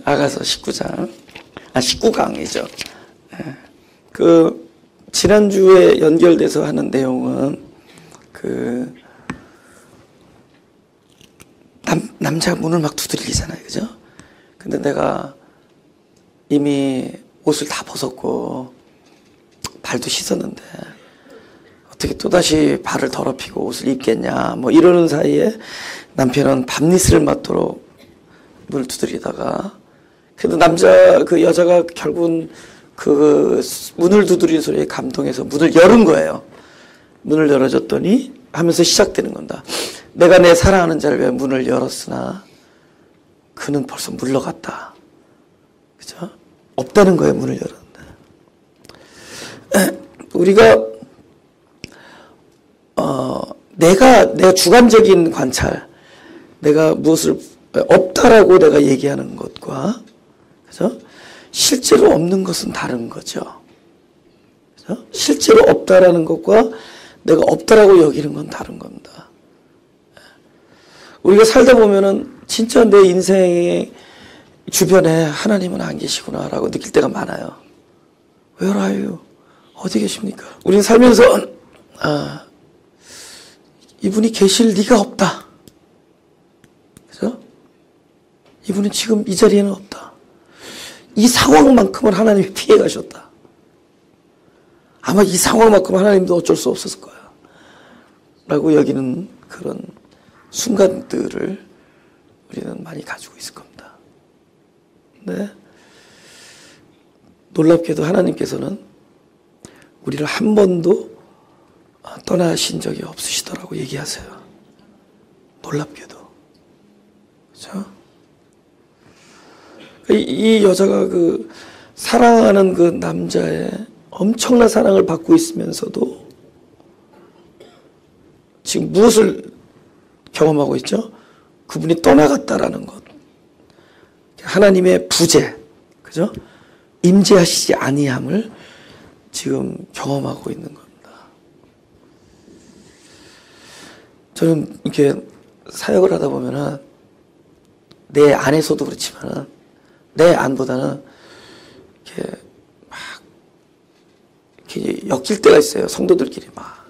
아가서 19장, 19강이죠. 그 지난주에 연결돼서 하는 내용은 그 남자가 문을 막 두드리잖아요, 그죠? 근데 내가 이미 옷을 다 벗었고 발도 씻었는데 어떻게 또다시 발을 더럽히고 옷을 입겠냐 뭐 이러는 사이에 남편은 밤니스를 맞도록 문을 두드리다가, 그래도 그 여자가 결국은 그 문을 두드리는 소리에 감동해서 문을 열은 거예요. 문을 열어줬더니 하면서 시작되는 건다. 내가 내 사랑하는 자를 위해 문을 열었으나 그는 벌써 물러갔다. 그죠? 없다는 거예요, 문을 열었는데. 우리가 내가 주관적인 관찰, 내가 무엇을 없다라고 내가 얘기하는 것과, 그죠? 실제로 없는 것은 다른 거죠. 그죠? 실제로 없다라는 것과 내가 없다라고 여기는 건 다른 겁니다. 우리가 살다 보면은 진짜 내 인생의 주변에 하나님은 안 계시구나라고 느낄 때가 많아요. Where are you? 어디 계십니까? 우리는 살면서 이분이 계실 리가 없다. 그죠? 이분은 지금 이 자리에는 없다. 이 상황만큼은 하나님이 피해 가셨다. 아마 이 상황만큼 하나님도 어쩔 수 없었을 거야. 라고 여기는 그런 순간들을 우리는 많이 가지고 있을 겁니다. 네. 놀랍게도 하나님께서는 우리를 한 번도 떠나신 적이 없으시더라고 얘기하세요. 놀랍게도. 그렇죠? 이 여자가 그 사랑하는 그 남자의 엄청난 사랑을 받고 있으면서도 지금 무엇을 경험하고 있죠? 그분이 떠나갔다라는 것. 하나님의 부재, 그죠? 임재하시지 아니함을 지금 경험하고 있는 겁니다. 저는 이렇게 사역을 하다 보면은 내 안에서도 그렇지만은 내 안보다는 이렇게 막 이렇게 엮일 때가 있어요. 성도들끼리 막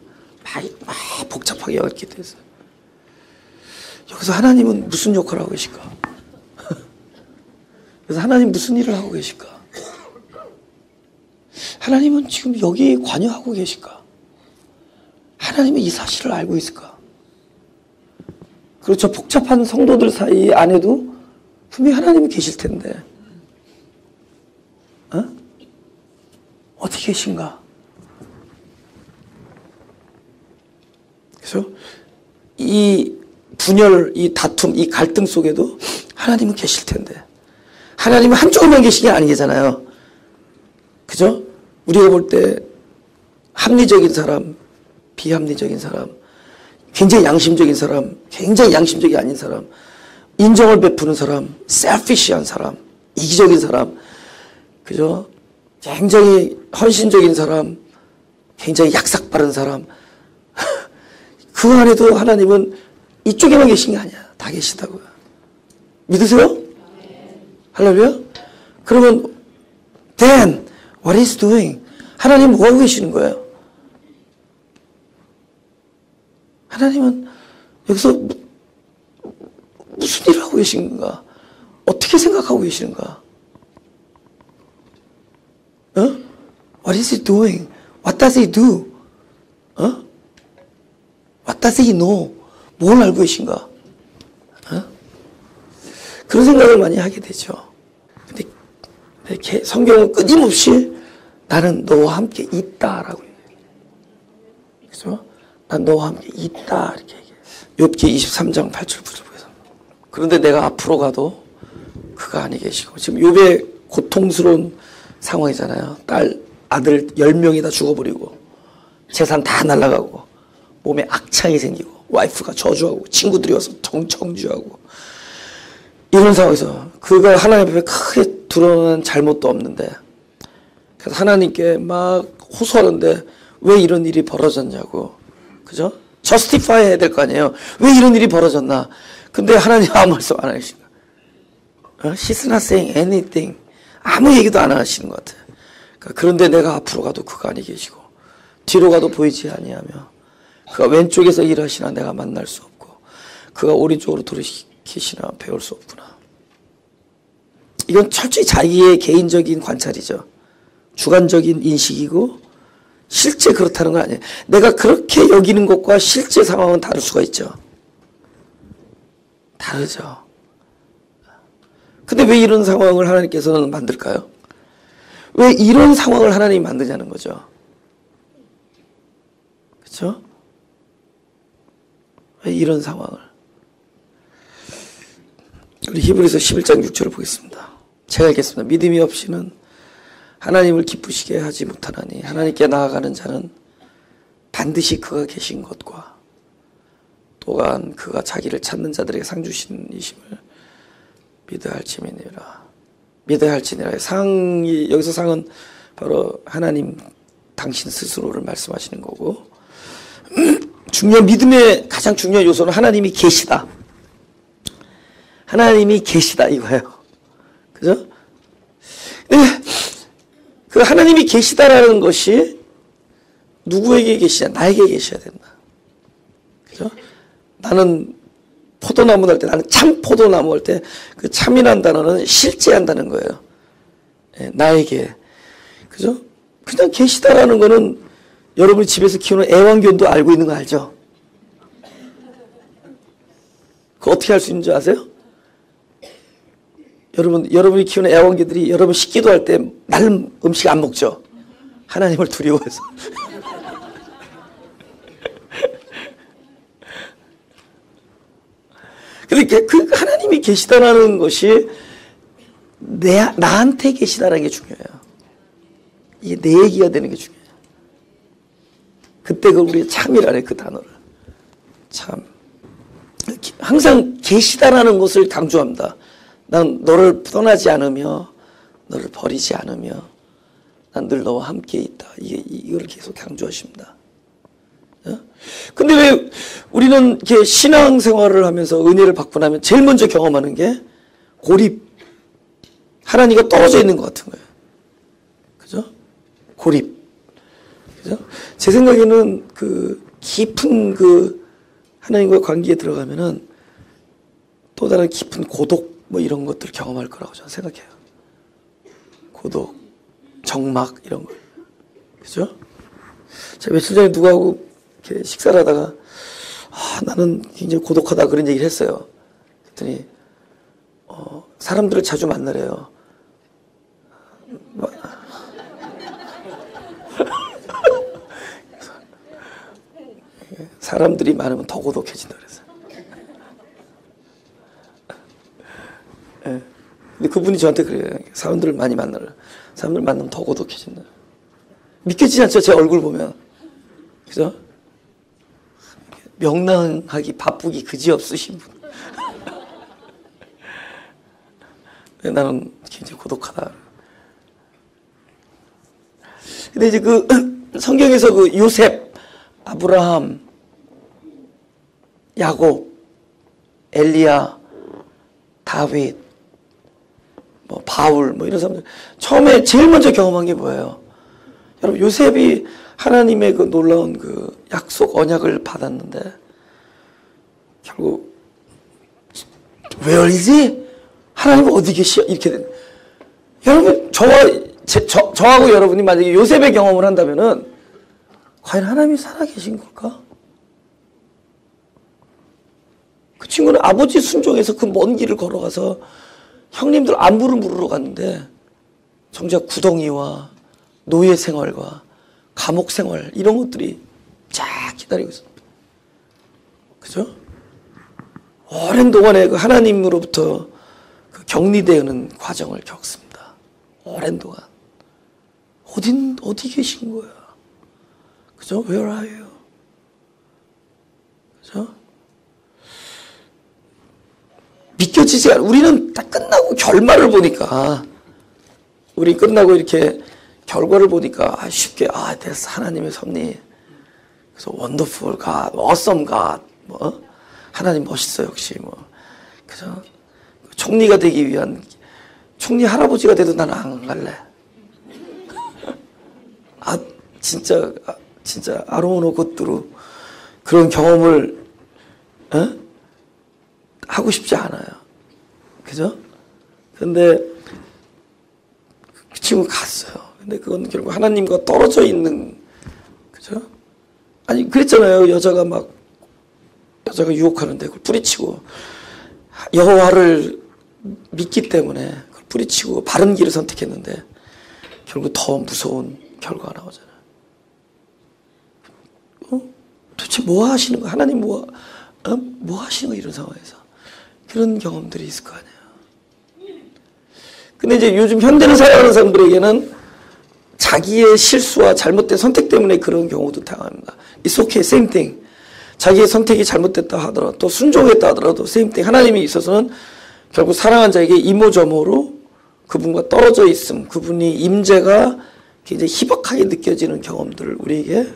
복잡하게 엮일 때가 있어요. 여기서 하나님은 무슨 역할을 하고 계실까? 그래서 하나님 무슨 일을 하고 계실까? 하나님은 지금 여기에 관여하고 계실까? 하나님은 이 사실을 알고 있을까? 그리고 저 복잡한 성도들 사이 안에도 분명히 하나님이 계실 텐데 어디 계신가? 그래서 이 분열, 이 다툼, 이 갈등 속에도 하나님은 계실 텐데 하나님은 한쪽으로만 계신 게 아니잖아요. 그죠? 우리가 볼 때 합리적인 사람, 비합리적인 사람, 굉장히 양심적인 사람, 굉장히 양심적이 아닌 사람, 인정을 베푸는 사람, 셀피시한 사람, 이기적인 사람, 그죠? 굉장히 헌신적인 사람, 굉장히 약삭 빠른 사람. 그 안에도 하나님은 이쪽에만 계신 게 아니야. 다 계시다고요. 믿으세요? 할렐루야? 그러면 then what is doing? 하나님 뭐 하고 계시는 거예요? 하나님은 여기서 무슨 일을 하고 계신가? 어떻게 생각하고 계시는가? What is he doing? What does he do? What does he know? 뭘 알고 계신가? 그런 생각을 많이 하게 되죠. 근데 성경은 끊임없이 나는 너와 함께 있다라고 얘기해요. 그죠? 난 너와 함께 있다 이렇게 얘기해요. 욥기 23장 8절 9절 보세요. 그런데 내가 앞으로 가도 그가 아니 계시고, 지금 욥의 고통스러운 상황이잖아요. 아들 10명이 다 죽어버리고 재산 다 날아가고 몸에 악창이 생기고 와이프가 저주하고 친구들이 와서 청주하고 이런 상황에서 그가 하나님 앞에 크게 드러난 잘못도 없는데, 그래서 하나님께 막 호소하는데 왜 이런 일이 벌어졌냐고, 그죠? 저스티파이 해야 될 거 아니에요. 왜 이런 일이 벌어졌나? 근데 하나님 아무 말씀 안 하시니까, She's not saying anything. 아무 얘기도 안 하시는 것 같아요. 그런데 내가 앞으로 가도 그가 아니 계시고 뒤로 가도 보이지 아니하며 그가 왼쪽에서 일하시나 내가 만날 수 없고 그가 오른쪽으로 돌이키시나 배울 수 없구나. 이건 철저히 자기의 개인적인 관찰이죠. 주관적인 인식이고 실제 그렇다는 건 아니에요. 내가 그렇게 여기는 것과 실제 상황은 다를 수가 있죠. 다르죠. 근데 왜 이런 상황을 하나님께서는 만들까요? 왜 이런 상황을 하나님이 만드냐는 거죠. 그렇죠? 왜 이런 상황을. 우리 히브리서 11장 6절을 보겠습니다. 제가 읽겠습니다. 믿음이 없이는 하나님을 기쁘시게 하지 못하나니 하나님께 나아가는 자는 반드시 그가 계신 것과 또한 그가 자기를 찾는 자들에게 상 주신 이심을 믿어야 할지니라. 믿어야 할지니라. 상이 여기서 상은 바로 하나님 당신 스스로를 말씀하시는 거고 중요한 믿음의 가장 중요한 요소는 하나님이 계시다. 하나님이 계시다 이거예요. 그죠? 그 하나님이 계시다라는 것이 누구에게 계시냐? 나에게 계셔야 된다. 그죠? 나는 포도나무 할 때, 나는 참 포도나무 할 때 그 참이라는 단어는 실제한다는 거예요. 예, 나에게. 그죠? 그냥 계시다라는 거는 여러분이 집에서 키우는 애완견도 알고 있는 거 알죠? 그거 어떻게 할 수 있는 줄 아세요? 여러분이 키우는 애완견들이 여러분 식기도 할 때 마른 음식 안 먹죠? 하나님을 두려워해서. 근데 그 하나님이 계시다라는 것이 나한테 계시다라는 게 중요해요. 이게 내 얘기가 되는 게 중요해요. 그때 우리 참이라네, 그 단어를. 참. 항상 계시다라는 것을 강조합니다. 난 너를 떠나지 않으며 너를 버리지 않으며 난 늘 너와 함께 있다. 이걸 계속 강조하십니다. 근데 왜 우리는 이렇게 신앙생활을 하면서 은혜를 받고 나면 제일 먼저 경험하는 게 고립. 하나님과 떨어져 있는 것 같은 거예요. 그죠? 고립. 그죠? 제 생각에는 그 깊은 그 하나님과의 관계에 들어가면은 또 다른 깊은 고독 뭐 이런 것들을 경험할 거라고 저는 생각해요. 고독, 정막 이런 거. 그죠? 제가 며칠 전에 누구하고 이렇게 식사를 하다가 나는 굉장히 고독하다 그런 얘기를 했어요. 그랬더니 사람들을 자주 만나래요. 사람들이 많으면 더 고독해진다 그래서. 네. 근데 그분이 저한테 그래요. 사람들을 많이 만나라. 사람들 만나면 더 고독해진다. 믿겨지지 않죠? 제 얼굴 보면. 그죠? 명랑하기, 바쁘기 그지없으신 분. 나는 굉장히 고독하다. 근데 이제 그 성경에서 그 요셉, 아브라함, 야곱, 엘리야, 다윗, 뭐 바울, 뭐 이런 사람들 처음에 제일 먼저 경험한 게 뭐예요? 여러분 요셉이 하나님의 그 놀라운 그 약속 언약을 받았는데 결국 웨어이지? 하나님 어디 계시오? 이렇게 된. 여러분 저하고 여러분이 만약에 요셉의 경험을 한다면은 과연 하나님이 살아계신 걸까? 그 친구는 아버지 순종해서 그 먼 길을 걸어가서 형님들 안부를 물으러 갔는데 정작 구덩이와 노예 생활과 감옥 생활 이런 것들이 쫙 기다리고 있습니다. 그죠? 오랜 동안에 그 하나님으로부터 그 격리되는 과정을 겪습니다. 오랜 동안. 어디 계신 거야? 그죠? Where are you? 그죠? 믿겨지지 않아. 우리는 딱 끝나고 결말을 보니까, 우리 끝나고 이렇게 결과를 보니까 쉽게 됐어. 하나님의 섭리. 그래서 wonderful God, awesome God, 뭐 하나님 멋있어 역시 뭐 그죠? 총리가 되기 위한, 총리 할아버지가 돼도 나는 안 갈래. 진짜 아로노 것들로 그런 경험을 하고 싶지 않아요. 그죠? 근데 그 친구 갔어요. 근데 그건 결국 하나님과 떨어져 있는, 그죠? 아니, 그랬잖아요. 여자가 유혹하는데 그걸 뿌리치고, 여호와를 믿기 때문에 그걸 뿌리치고 바른 길을 선택했는데 결국 더 무서운 결과가 나오잖아요. 도대체 뭐 하시는 거야? 하나님 뭐 하시는 거야? 이런 상황에서. 그런 경험들이 있을 거 아니에요. 근데 이제 요즘 현대를 살아가는 사람들에게는 자기의 실수와 잘못된 선택 때문에 그런 경우도 당합니다. It's okay, same thing. 자기의 선택이 잘못됐다 하더라도, 또 순종했다 하더라도 same thing. 하나님이 있어서는 결국 사랑한 자에게 이모저모로 그분과 떨어져 있음, 그분이 임재가 굉장히 희박하게 느껴지는 경험들을 우리에게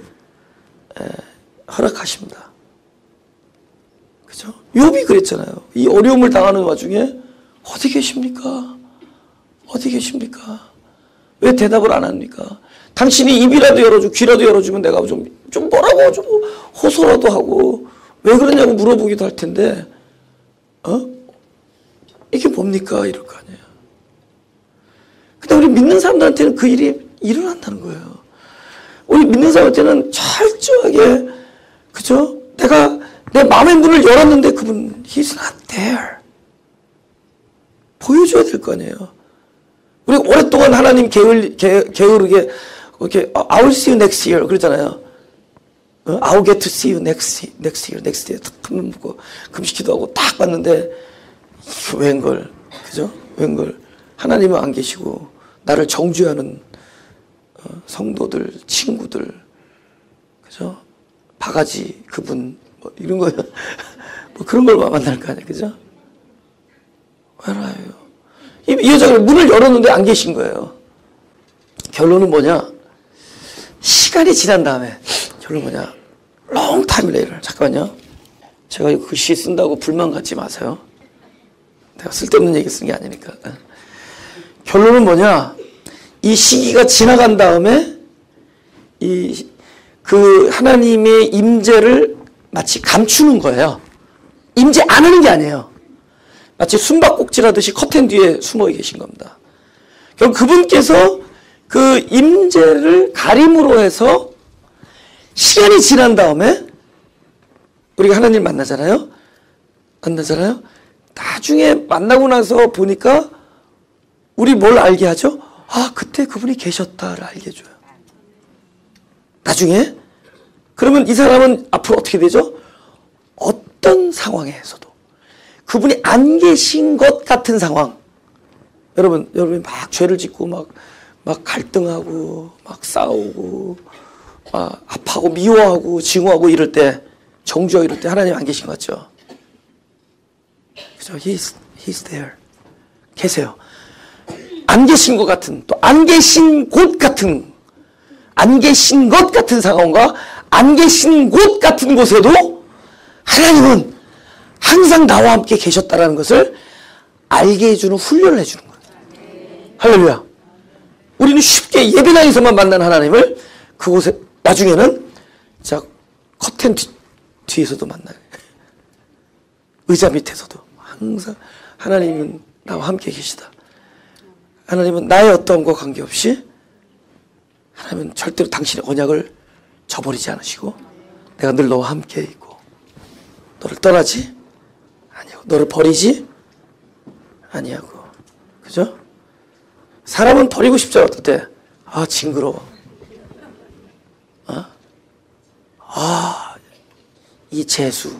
허락하십니다. 그죠? 욥이 그랬잖아요. 이 어려움을 당하는 와중에 어디 계십니까? 어디 계십니까? 왜 대답을 안 합니까? 당신이 입이라도 열어주고 귀라도 열어주면 내가 좀 뭐라고 좀 호소라도 하고 왜 그러냐고 물어보기도 할 텐데 이게 뭡니까? 이럴 거 아니에요. 근데 우리 믿는 사람들한테는 그 일이 일어난다는 거예요. 우리 믿는 사람한테는 철저하게, 그죠? 내가 내 마음의 문을 열었는데 그분 He's not there. 보여줘야 될 거 아니에요. 우리 오랫동안 하나님 게으르게 이렇게 I'll see you next year 그러잖아요. I'll get to see you next year 탁 보고 금식기도 하고 딱 봤는데 웬걸, 그죠? 웬걸 하나님은 안 계시고 나를 정죄하는 성도들, 친구들, 그죠? 바가지 그분 뭐 이런 거 뭐 그런 걸 만날 거 아니에요, 그죠? 알아요. 이 여자가 문을 열었는데 안 계신 거예요. 결론은 뭐냐? 시간이 지난 다음에 결론은 뭐냐? Long time later. 잠깐만요. 제가 이 글씨 쓴다고 불만 갖지 마세요. 내가 쓸데없는 얘기 쓴 게 아니니까. 결론은 뭐냐? 이 시기가 지나간 다음에 그 하나님의 임재를 마치 감추는 거예요. 임재 안 하는 게 아니에요. 마치 숨바꼭질하듯이 커튼 뒤에 숨어 계신 겁니다. 결국 그분께서 그 임재를 가림으로 해서 시간이 지난 다음에 우리가 하나님을 만나잖아요. 나중에 만나고 나서 보니까 우리 뭘 알게 하죠? 그때 그분이 계셨다를 알게 해줘요. 나중에. 그러면 이 사람은 앞으로 어떻게 되죠? 어떤 상황에서도 그분이 안 계신 것 같은 상황. 여러분이 막 죄를 짓고 막 갈등하고 막 싸우고 막 아파하고 미워하고 증오하고 이럴 때, 정죄하고 이럴 때 하나님 안 계신 것 같죠? 그죠? He's there. 계세요. 안 계신 것 같은, 또 안 계신 곳 같은, 안 계신 것 같은 상황과 안 계신 곳 같은 곳에도 하나님은 항상 나와 함께 계셨다라는 것을 알게 해주는 훈련을 해주는 거예요. 할렐루야. 우리는 쉽게 예배당에서만 만난 하나님을 그곳에 나중에는 커튼 뒤에서도 만나요. 의자 밑에서도 항상 하나님은 나와 함께 계시다. 하나님은 나의 어떠함과 관계없이 하나님은 절대로 당신의 언약을 저버리지 않으시고 내가 늘 너와 함께 있고 너를 떠나지 아니하고 너를 버리지 아니하고. 그죠? 사람은 버리고 싶죠. 어떨 때 징그러워. 이 재수.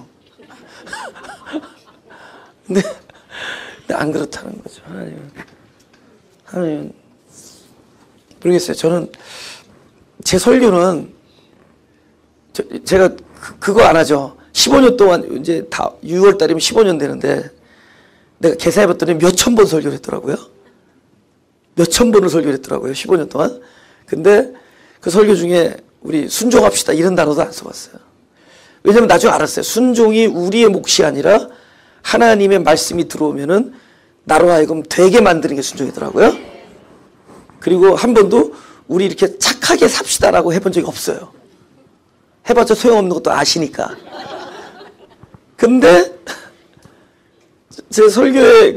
근데 안 그렇다는 거죠. 하나님은 모르겠어요. 저는 제 설교는 제가 그거 안 하죠. 15년 동안 이제 다 6월 달이면 15년 되는데 내가 계산해봤더니 몇천 번 설교를 했더라고요. 몇천 번을 설교를 했더라고요. 15년 동안. 근데 그 설교 중에 우리 순종합시다 이런 단어도 안 써봤어요. 왜냐면 나중에 알았어요. 순종이 우리의 몫이 아니라 하나님의 말씀이 들어오면은 나로 하여금 되게 만드는 게 순종이더라고요. 그리고 한 번도 우리 이렇게 착하게 삽시다라고 해본 적이 없어요. 해봤자 소용없는 것도 아시니까. 근데 제 설교의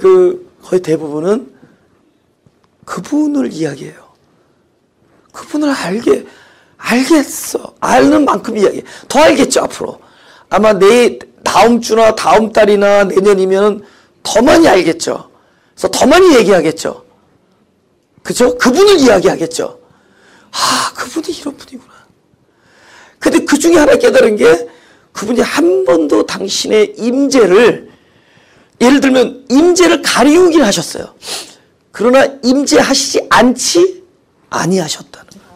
거의 대부분은 그분을 이야기해요. 그분을 알겠어. 아는 만큼 이야기해. 더 알겠죠, 앞으로. 아마 다음 주나 다음 달이나 내년이면 더 많이 알겠죠. 그래서 더 많이 얘기하겠죠. 그죠? 그분을 이야기하겠죠. 아, 그분이 이런 분이구나. 근데 그 중에 하나 깨달은 게 그분이 한 번도 당신의 임재를, 예를 들면 임재를 가리우긴 하셨어요. 그러나 임재하시지 않지 아니하셨다는 거예요.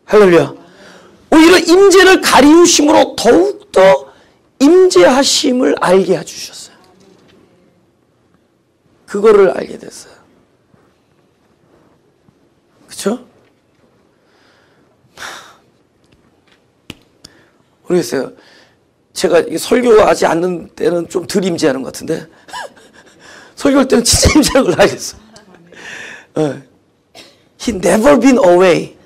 할렐루야. 오히려 임재를 가리우심으로 더욱더 임재하심을 알게 해주셨어요. 그거를 알게 됐어요. 그쵸? 모르겠어요. 제가 설교하지 않는 때는 좀 덜 임재하는 것 같은데 설교할 때는 진짜 임재하는 걸 알겠어요. He never been away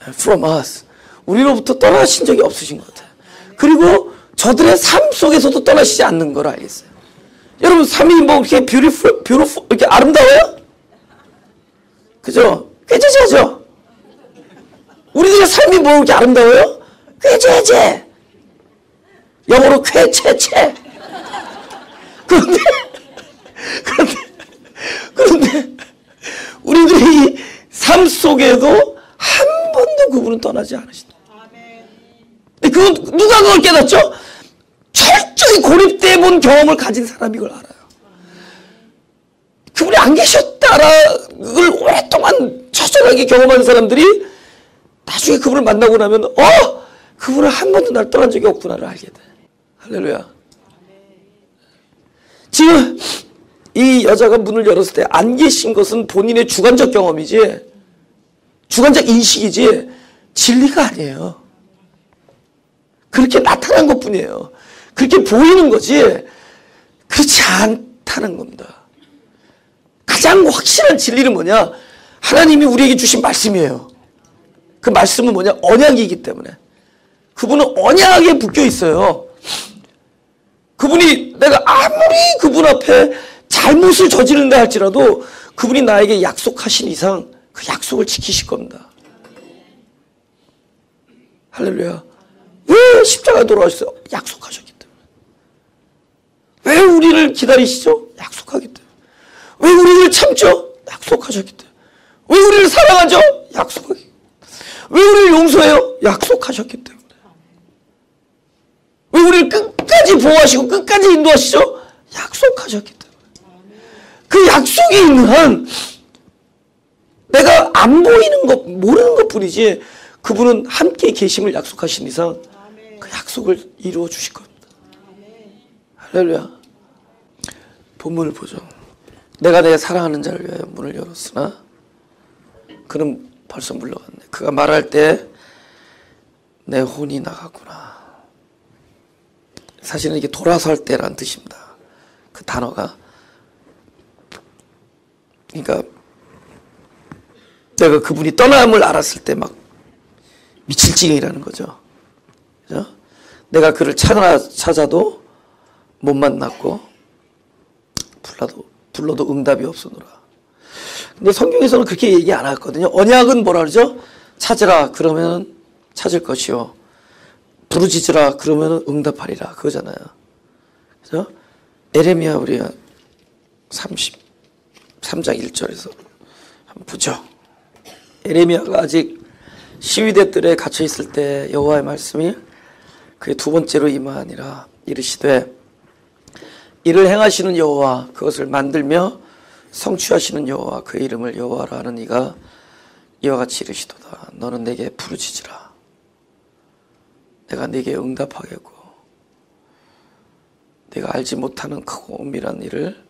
from us. 우리로부터 떠나신 적이 없으신 것 같아요. 그리고 저들의 삶 속에서도 떠나시지 않는 걸 알겠어요. 여러분 삶이 뭐 이렇게 beautiful 이렇게 아름다워요? 그죠? 꾀죄죄죠? 우리들의 삶이 뭐 이렇게 아름다워요? 꾀죄죄. 영어로 쾌채채. 그런데 우리들의 이 삶 속에도 한 번도 그분은 떠나지 않으신다. 그건 누가 그걸 깨닫죠? 철저히 고립돼 본 경험을 가진 사람이 그걸 알아요. 그분이 안 계셨다라를 오랫동안 처절하게 경험한 사람들이 나중에 그분을 만나고 나면 그분은 한 번도 날 떠난 적이 없구나를 알게 돼. 할렐루야. 지금 이 여자가 문을 열었을 때 안 계신 것은 본인의 주관적 경험이지, 주관적 인식이지 진리가 아니에요. 그렇게 나타난 것뿐이에요. 그렇게 보이는 거지 그렇지 않다는 겁니다. 가장 확실한 진리는 뭐냐? 하나님이 우리에게 주신 말씀이에요. 그 말씀은 뭐냐? 언약이기 때문에. 그분은 언약에 묶여 있어요. 그분이, 내가 아무리 그분 앞에 잘못을 저지른다 할지라도 그분이 나에게 약속하신 이상 그 약속을 지키실 겁니다. 할렐루야. 왜 십자가에 돌아가셨어요? 약속하셨기 때문에. 왜 우리를 기다리시죠? 약속하기 때문에. 왜 우리를 참죠? 약속하셨기 때문에. 왜 우리를 사랑하죠? 약속하기 때문에. 왜 우리를 용서해요? 약속하셨기 때문에. 왜 우리를 끝까지 보호하시고 끝까지 인도하시죠? 약속하셨기 때문에. 그 약속이 있는 한 내가 안 보이는 것, 모르는 것 뿐이지 그분은 함께 계심을 약속하신 이상 그 약속을 이루어 주실 겁니다. 할렐루야. 본문을 보죠. 내가 내 사랑하는 자를 위하여 문을 열었으나 그는 벌써 물러갔네. 그가 말할 때 내 혼이 나갔구나. 사실은 이게 돌아설 때라는 뜻입니다. 그 단어가. 그러니까 내가 그분이 떠남을 알았을 때 막 미칠 지경이라는 거죠. 그죠? 내가 그를 찾아도 못 만났고 불러도 응답이 없으노라. 근데 성경에서는 그렇게 얘기 안 하거든요. 언약은 뭐라 그러죠? 찾으라 그러면 찾을 것이요. 부르짖으라 그러면 응답하리라. 그거잖아요. 그죠? 에레미야 우리가 33장 1절에서 한번 보죠. 에레미야가 아직 시위대 뜰에 갇혀 있을 때 여호와의 말씀이 그의 두 번째로 임하니라. 이르시되 이를 행하시는 여호와 그것을 만들며 성취하시는 여호와 그의 이름을 여호와라 하는 이가 이와 같이 이르시도다. 너는 내게 부르짖으라. 내가 네게 응답하겠고 내가 알지 못하는 크고 은밀한 일을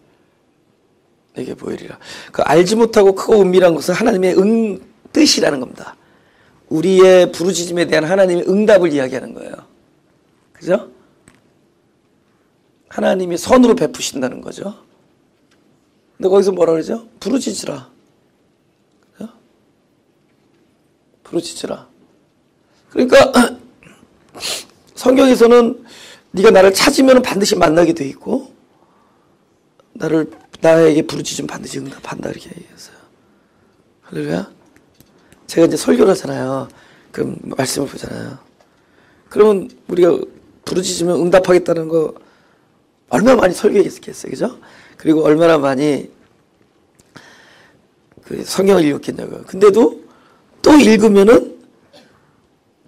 내게 보이리라. 그 알지 못하고 크고 은밀한 것은 하나님의 뜻이라는 겁니다. 우리의 부르짖음에 대한 하나님의 응답을 이야기하는 거예요. 그죠? 하나님이 선으로 베푸신다는 거죠. 근데 거기서 뭐라 그러죠? 부르짖으라. 그죠? 부르짖으라. 그러니까 성경에서는 네가 나를 찾으면 반드시 만나게 돼 있고 나에게 부르짖으면 반드시 응답한다 이렇게 얘기했어요. 할렐루야. 제가 이제 설교를 하잖아요. 그럼 말씀을 보잖아요. 그러면 우리가 부르짖으면 응답하겠다는 거 얼마나 많이 설교했겠어요. 그죠? 그리고 얼마나 많이 그 성경을 읽었겠냐고요. 근데도 또 읽으면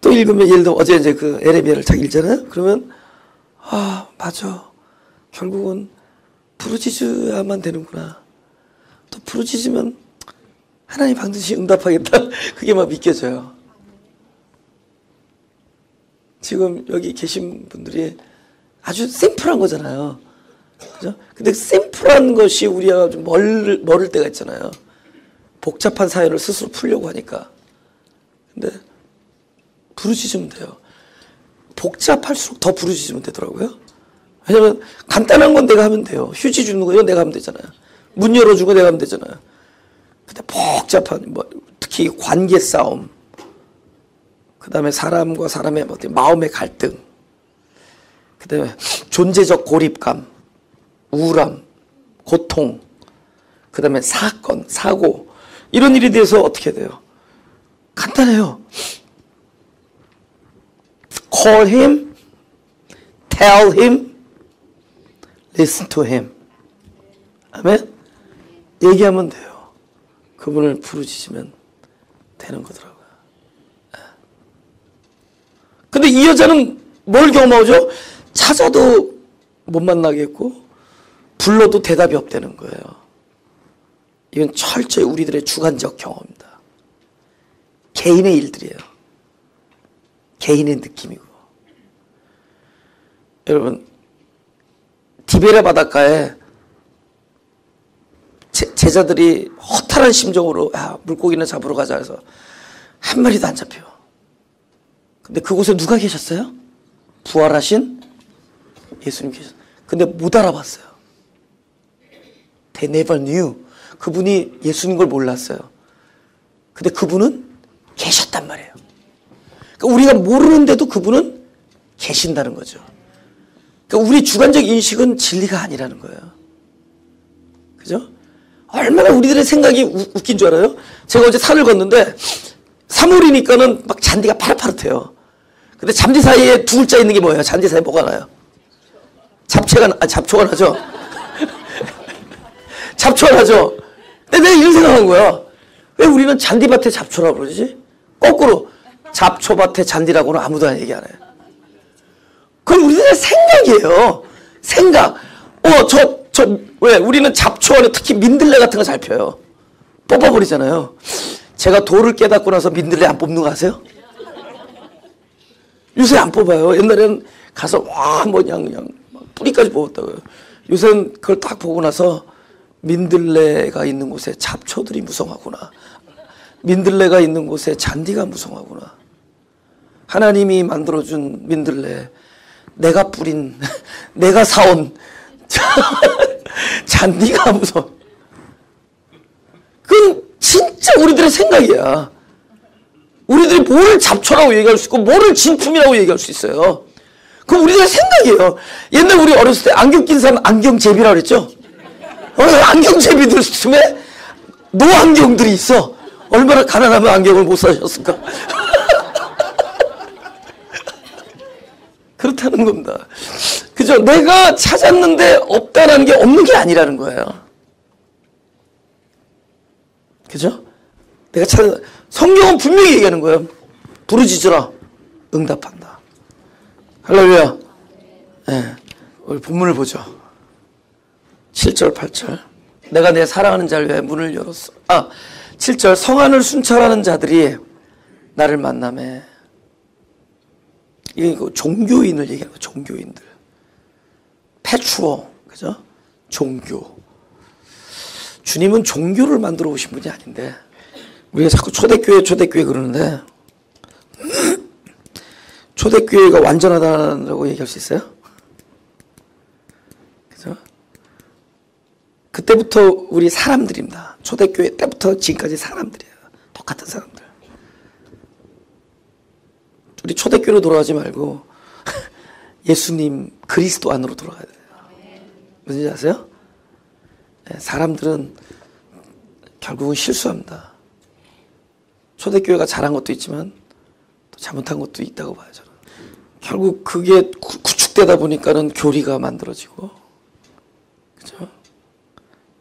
예를 들어 어제 이제 그 에레미야를 딱 읽잖아요. 그러면 아 맞아. 결국은 부르짖어야만 되는구나. 또 부르짖으면 하나님 반드시 응답하겠다. 그게 막 믿겨져요. 지금 여기 계신 분들이 아주 심플한 거잖아요. 그죠? 근데 심플한 것이 우리가 좀 멀을 때가 있잖아요. 복잡한 사연을 스스로 풀려고 하니까. 근데 부르짖으면 돼요. 복잡할수록 더 부르짖으면 되더라고요. 왜냐면 간단한 건 내가 하면 돼요. 휴지 주는 거 내가 하면 되잖아요. 문 열어주고 내가 하면 되잖아요. 근데 복잡한 특히 관계 싸움, 그 다음에 사람과 사람의 마음의 갈등, 그 다음에 존재적 고립감, 우울함, 고통, 그 다음에 사건, 사고 이런 일에 대해서 어떻게 돼요? 간단해요. Call him, tell him, listen to him. 아멘? 얘기하면 돼요. 그분을 부르짖으면 되는 거더라고요. 근데 이 여자는 뭘 경험하죠? 찾아도 못 만나겠고 불러도 대답이 없다는 거예요. 이건 철저히 우리들의 주관적 경험입니다. 개인의 일들이에요. 개인의 느낌이고. 여러분 디베레 바닷가에 제자들이 허탈한 심정으로 물고기나 잡으러 가자 해서 한 마리도 안 잡혀. 근데 그곳에 누가 계셨어요? 부활하신 예수님 계셨어요. 근데 못 알아봤어요. They never knew. 그분이 예수님 걸 몰랐어요. 근데 그분은 계셨단 말이에요. 그러니까 우리가 모르는데도 그분은 계신다는 거죠. 그러니까 우리 주관적 인식은 진리가 아니라는 거예요. 그죠? 얼마나 우리들의 생각이 웃긴 줄 알아요? 제가 어제 산을 걷는데 3월이니까는 막 잔디가 파릇파릇해요. 근데 잔디 사이에 두 글자 있는 게 뭐예요? 잔디 사이에 뭐가 나요? 잡초가 나죠? 잡초가 나죠? 근데 내가 이런 생각한 거야. 왜 우리는 잔디밭에 잡초라고 그러지? 거꾸로 잡초밭에 잔디라고는 아무도 얘기 안 해요. 그건 우리들의 생각이에요. 생각. 왜? 우리는 잡초 안에 특히 민들레 같은 거 잘 펴요. 뽑아버리잖아요. 제가 도를 깨닫고 나서 민들레 안 뽑는 거 아세요? 요새 안 뽑아요. 옛날에는 가서 그냥 뿌리까지 뽑았다고요. 요새는 그걸 딱 보고 나서 민들레가 있는 곳에 잡초들이 무성하구나. 민들레가 있는 곳에 잔디가 무성하구나. 하나님이 만들어준 민들레, 내가 뿌린, 내가 사온 잔디가 무서워. 그건 진짜 우리들의 생각이야. 우리들이 뭘 잡초라고 얘기할 수 있고 뭐를 진품이라고 얘기할 수 있어요. 그건 우리들의 생각이에요. 옛날 우리 어렸을 때 안경 낀 사람 안경제비라고 그랬죠. 안경제비들 틈에 노안경들이 있어. 얼마나 가난하면 안경을 못 사셨을까. 그렇다는 겁니다. 그죠? 내가 찾았는데 없다라는 게 없는 게 아니라는 거예요. 그죠? 내가 성경은 분명히 얘기하는 거예요. 부르짖으라 응답한다. 할렐루야. 네. 우리 본문을 보죠. 7절 8절. 내가 내 사랑하는 자를 위해 문을 열었어. 7절. 성안을 순찰하는 자들이 나를 만나매. 이게 종교인을 얘기하는 거예요. 종교인들. 페추어. 그죠? 종교. 주님은 종교를 만들어 오신 분이 아닌데 우리가 자꾸 초대교회 그러는데 초대교회가 완전하다고 얘기할 수 있어요? 그죠? 그때부터 우리 사람들입니다. 초대교회 때부터 지금까지 사람들이에요. 똑같은 사람들. 우리 초대교회로 돌아가지 말고 예수님 그리스도 안으로 돌아가야 돼요. 무슨 아세요? 사람들은 결국은 실수합니다. 초대교회가 잘한 것도 있지만 또 잘못한 것도 있다고 봐요. 저는. 결국 그게 구축되다 보니까는 교리가 만들어지고, 그죠?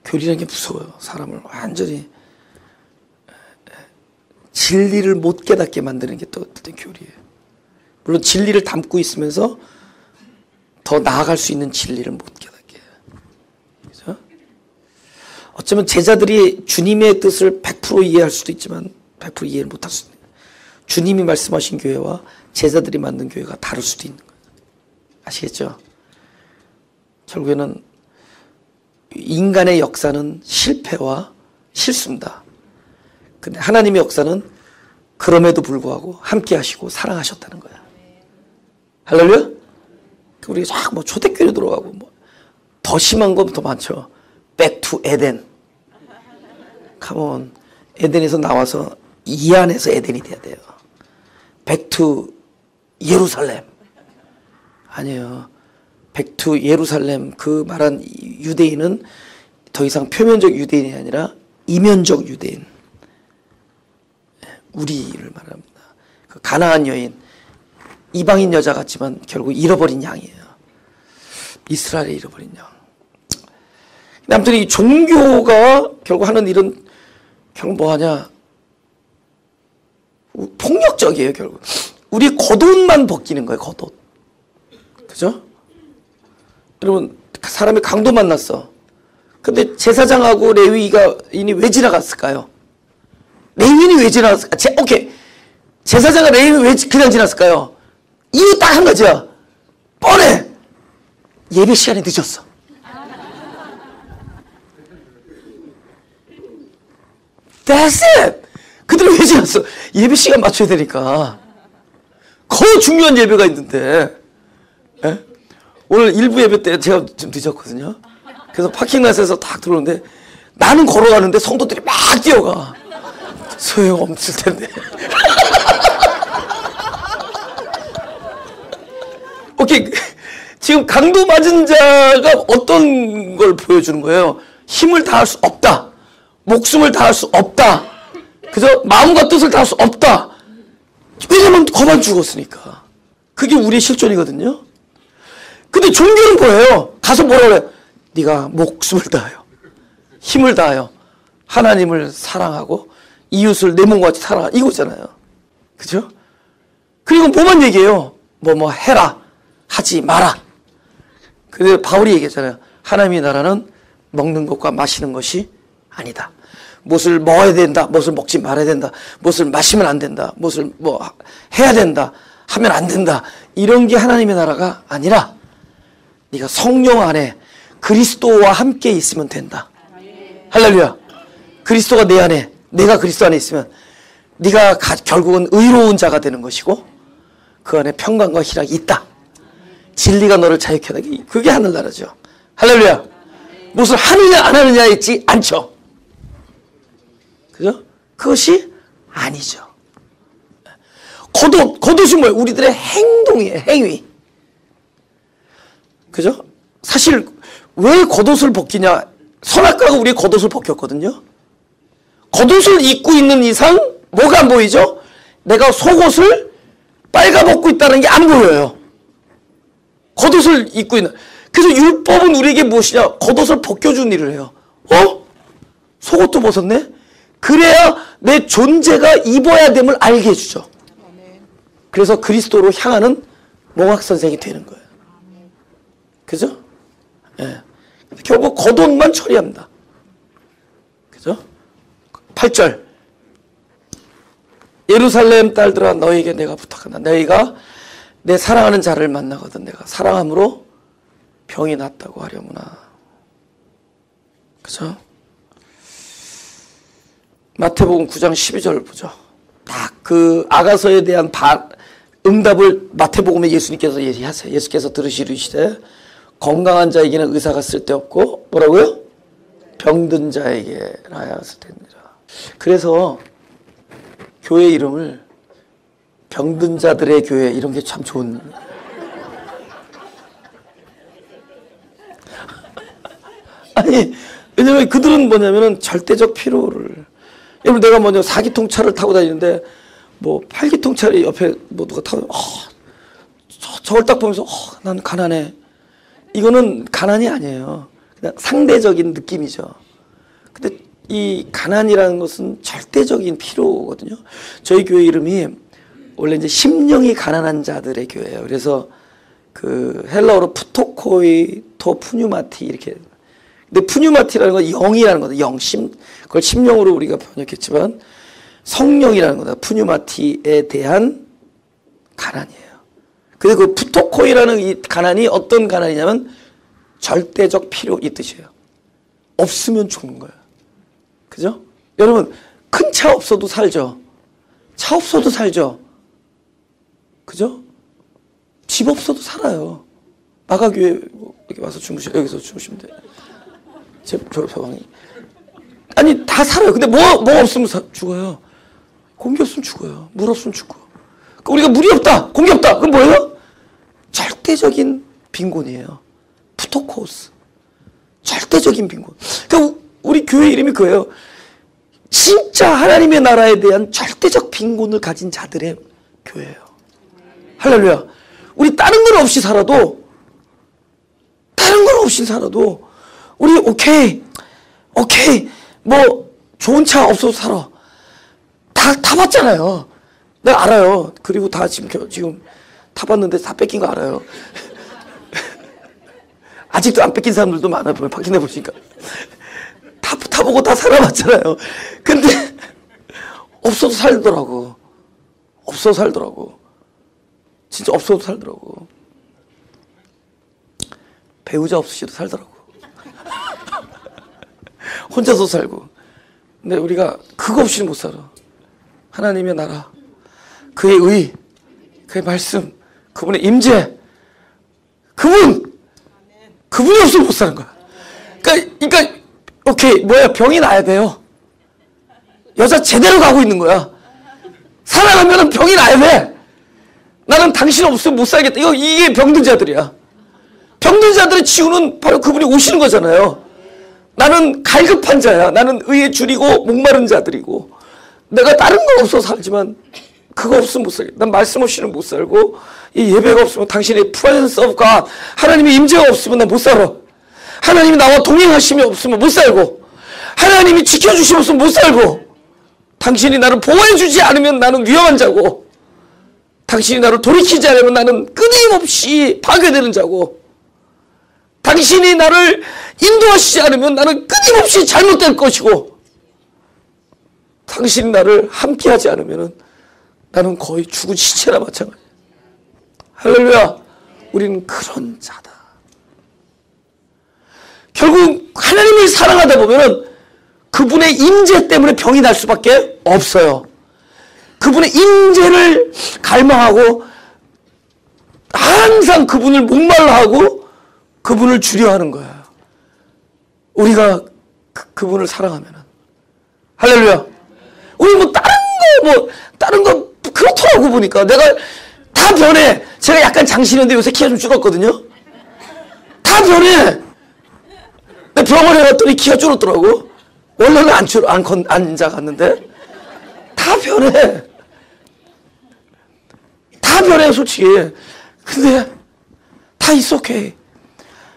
교리라는 게 무서워요. 사람을 완전히 진리를 못 깨닫게 만드는 게 또 어떤 교리예요. 물론 진리를 담고 있으면서 더 나아갈 수 있는 진리를 못 깨닫게 해요. 그죠? 어쩌면 제자들이 주님의 뜻을 100% 이해할 수도 있지만 100% 이해를 못할 수도 있는 거예요. 주님이 말씀하신 교회와 제자들이 만든 교회가 다를 수도 있는 거예요. 아시겠죠? 결국에는 인간의 역사는 실패와 실수입니다. 근데 하나님의 역사는 그럼에도 불구하고 함께 하시고 사랑하셨다는 거야. 할렐루야? 우리 쫙 뭐 초대교회 들어가고 뭐 더 심한 건 더 많죠. Back to 에덴. 컴온. 에덴에서 나와서 이 안에서 에덴이 돼야 돼요. Back to 예루살렘. 아니에요. Back to 예루살렘. 그 말한 유대인은 더 이상 표면적 유대인이 아니라 이면적 유대인. 우리를 말합니다. 그 가나안 여인, 이방인 여자 같지만 결국 잃어버린 양이에요. 이스라엘에 잃어버린 양. 아무튼 이 종교가 결국 하는 일은 결국 뭐 하냐? 폭력적이에요, 결국. 우리 겉옷만 벗기는 거예요, 겉옷. 그죠? 여러분, 사람이 강도 만났어. 근데 제사장하고 레위인이 왜 지나갔을까요? 레위인이 왜 지나갔을까? 오케이. 제사장과 레위인이 왜 그냥 지났을까요? 이유 딱 한 가지야. 뻔해. 예배 시간이 늦었어. That's it. 그들은 왜 지났어? 예배 시간 맞춰야 되니까. 더 중요한 예배가 있는데. 예? 오늘 일부 예배 때 제가 좀 늦었거든요. 그래서 파킹라스에서 딱 들어오는데 나는 걸어가는데 성도들이 막 뛰어가. 소용없을 텐데. 오케이. 지금 강도 맞은 자가 어떤 걸 보여주는 거예요? 힘을 다할 수 없다. 목숨을 다할 수 없다. 그죠? 마음과 뜻을 다할 수 없다. 왜냐면 거만 죽었으니까. 그게 우리의 실존이거든요. 근데 종교는 뭐예요? 가서 뭐라 그래? 네가 목숨을 다하여, 힘을 다하여 하나님을 사랑하고 이웃을 내 몸과 같이 사랑하, 이거잖아요. 그죠? 그리고 뭐만 얘기해요? 뭐 해라, 하지 마라. 근데 바울이 얘기했잖아요. 하나님의 나라는 먹는 것과 마시는 것이 아니다. 무엇을 먹어야 된다, 무엇을 먹지 말아야 된다, 무엇을 마시면 안 된다, 무엇을 뭐 해야 된다, 하면 안 된다. 이런 게 하나님의 나라가 아니라 네가 성령 안에 그리스도와 함께 있으면 된다. 할렐루야. 그리스도가 내 안에, 내가 그리스도 안에 있으면 네가 결국은 의로운 자가 되는 것이고 그 안에 평강과 희락이 있다. 진리가 너를 자유케 하다. 그게 하늘나라죠. 할렐루야. 무엇을 하느냐 안 하느냐에 있지 않죠. 그죠? 그것이 아니죠. 겉옷이 뭐예요? 우리들의 행동이에요. 행위. 그죠? 사실 왜 겉옷을 벗기냐? 선악과가 우리의 겉옷을 벗겼거든요. 겉옷을 입고 있는 이상 뭐가 안 보이죠? 내가 속옷을 빨가벗고 있다는 게 안 보여요. 겉옷을 입고 있는. 그래서 율법은 우리에게 무엇이냐? 겉옷을 벗겨준 일을 해요. 속옷도 벗었네? 그래야 내 존재가 입어야 됨을 알게 해주죠. 그래서 그리스도로 향하는 몽학선생이 되는 거예요. 그죠? 예. 결국 겉옷만 처리합니다. 그죠? 8절. 예루살렘 딸들아 너에게 내가 부탁한다. 너희가 내 사랑하는 자를 만나거든 내가 사랑함으로 병이 낫다고 하려구나. 그죠? 마태복음 9장 12절 보죠. 딱 그 아가서에 대한 응답을 마태복음에 예수님께서 얘기하세요. 예수께서 들으시되 건강한 자에게는 의사가 쓸데없고 뭐라고요? 병든 자에게 나아가서 되니라. 그래서 교회 이름을 병든 자들의 교회 이런 게 참 좋은. 아니 왜냐면 그들은 뭐냐면은 절대적 피로를, 여러분 내가 먼저 4기통차를 타고 다니는데 뭐 8기통차를 옆에 뭐 누가 타고 저걸 딱 보면서 난 가난해. 이거는 가난이 아니에요. 그냥 상대적인 느낌이죠. 근데 이 가난이라는 것은 절대적인 피로거든요. 저희 교회 이름이 원래 이제 심령이 가난한 자들의 교회예요. 그래서 그 헬라어로 푸토코이 토 푸뉴마티 이렇게. 근데 푸뉴마티라는 건 영이라는 거다. 영심. 그걸 심령으로 우리가 번역했지만 성령이라는 거다. 푸뉴마티에 대한 가난이에요. 근데 그 푸토코이라는 이 가난이 어떤 가난이냐면 절대적 필요 이 뜻이에요. 없으면 죽는 거예요. 그죠? 여러분 큰 차 없어도 살죠. 차 없어도 살죠. 그죠? 집 없어도 살아요. 마가교회 이렇게 와서 여기서 주무시면 돼요. 제 방이. 아니 다 살아요. 근데 뭐 없으면 죽어요. 공기 없으면 죽어요. 물 없으면 죽고. 우리가 물이 없다, 공기 없다. 그럼 뭐예요? 절대적인 빈곤이에요. 푸토코스. 절대적인 빈곤. 그러니까 우리 교회 이름이 그거예요. 진짜 하나님의 나라에 대한 절대적 빈곤을 가진 자들의 교회예요. 할렐루야. 우리 다른 건 없이 살아도 우리 오케이 뭐 좋은 차 없어도 살아. 다 봤잖아요. 내가 알아요. 그리고 다 지금 타봤는데 다 뺏긴 거 알아요. 아직도 안 뺏긴 사람들도 많아요. 밖에 내보시니까. 타보고 다 살아봤잖아요. 근데 없어도 살더라고. 진짜 없어도 살더라고. 배우자 없으셔도 살더라고. 혼자서 살고. 근데 우리가 그거 없이는 못 살아. 하나님의 나라, 그의 의, 그의 말씀, 그분의 임재, 그분이 없으면 못 사는 거야. 그러니까 오케이 뭐야, 병이 나야 돼요. 여자 제대로 가고 있는 거야. 살아가면 병이 나야 돼. 나는 당신 없으면 못 살겠다. 이게 병든 자들이야. 병든 자들의 치유는 바로 그분이 오시는 거잖아요. 나는 갈급한 자야. 나는 의에 줄이고 목마른 자들이고, 내가 다른 거 없어서 살지만 그거 없으면 못 살겠다. 난 말씀 없이는 못 살고, 이 예배가 없으면, 당신의 presence of God, 하나님의 임재가 없으면 난 못 살아. 하나님이 나와 동행하심이 없으면 못 살고, 하나님이 지켜주심이 없으면 못 살고, 당신이 나를 보호해주지 않으면 나는 위험한 자고, 당신이 나를 돌이키지 않으면 나는 끊임없이 파괴되는 자고, 당신이 나를 인도하시지 않으면 나는 끊임없이 잘못될 것이고, 당신이 나를 함께하지 않으면 나는 거의 죽은 시체나 마찬가지야. 할렐루야. 우리는 그런 자다. 결국 하나님을 사랑하다 보면 그분의 임재 때문에 병이 날 수밖에 없어요. 그분의 임재를 갈망하고 항상 그분을 목말라 하고 그분을 주려하는 거예요. 우리가 그분을 사랑하면. 할렐루야. 우리 다른 거 그렇더라고. 보니까 내가 다 변해. 제가 약간 장신인데 요새 키가 좀 줄었거든요. 다 변해. 내 병원에 갔더니 키가 줄었더라고. 원래는 안 작았는데 다 변해. 다 변해 솔직히. 근데 다 있어. 오케이.